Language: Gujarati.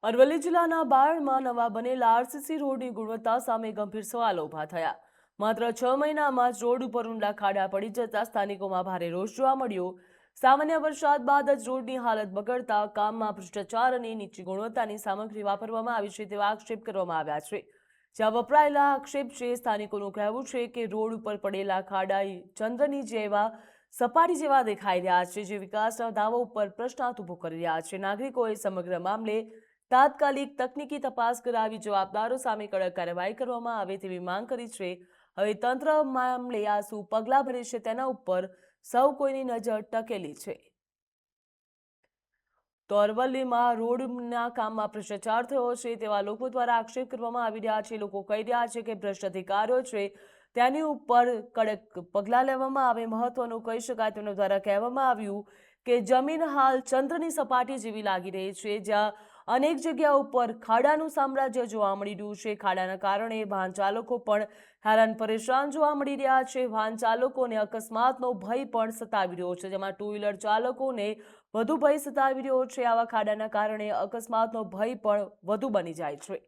અરવલ્લી જિલ્લાના બાયડમાં નવા બનેલા આરસીસી રોડની ગુણવત્તા સામે ગંભીર સવાલો ઊભા થયા। માત્ર 6 મહિનામાં જ રોડ ઉપર ઊંડા ખાડા પડી જતા સ્થાનિકોમાં ભારે રોષ જોવા મળ્યો। સામાન્ય વરસાદ બાદ જ રોડની હાલત બગડતા કામમાં ભ્રષ્ટાચાર અને નીચી ગુણવત્તાની સામગ્રી વાપરવામાં આવી છે તેવા આક્ષેપ કરવામાં આવ્યા છે। જ્યાં વપરાયેલા આક્ષેપ છે, સ્થાનિકોનું કહેવું છે કે રોડ ઉપર પડેલા ખાડા ચંદ્રની જેવા સપાટી જેવા દેખાઈ રહ્યા છે, જે વિકાસના દાવો ઉપર પ્રશ્નાર્થ ઊભો કરી રહ્યા છે। નાગરિકોએ સમગ્ર મામલે તાત્કાલિક તકનીકી તપાસ કરાવી જવાબદારો સામે કડક કાર્યવાહી કરવામાં આવે તેવી માંગ કરી છે। હવે તંત્ર મામલે આ શું પગલાં ભરે છે તેના ઉપર સૌ કોઈની નજર ટકેલી છે। તો અરવલ્લીમાં રોડના કામમાં ભ્રષ્ટાચાર થયો છે તેવા લોકો દ્વારા આક્ષેપ કરવામાં આવી રહ્યા છે। લોકો કહી રહ્યા છે કે ભ્રષ્ટ અધિકારીઓ છે તેની ઉપર કડક પગલાં લેવામાં આવે। મહત્વનું કહી શકાય તેમના દ્વારા કહેવામાં આવ્યું કે જમીન હાલ ચંદ્રની સપાટી જેવી લાગી રહી છે, જ્યાં અનેક જગ્યા ઉપર ખાડાનું સામ્રાજ્ય જોવા મળી રહ્યું છે। ખાડાના કારણે વાહન ચાલકો પણ હેરાન પરેશાન જોવા મળી રહ્યા છે। વાહન ચાલકોને અકસ્માતનો ભય પણ સતાવી રહ્યો છે, જેમાં ટુ વ્હીલર ચાલકોને વધુ ભય સતાવી રહ્યો છે। આવા ખાડાના કારણે અકસ્માતનો ભય પણ વધુ બની જાય છે।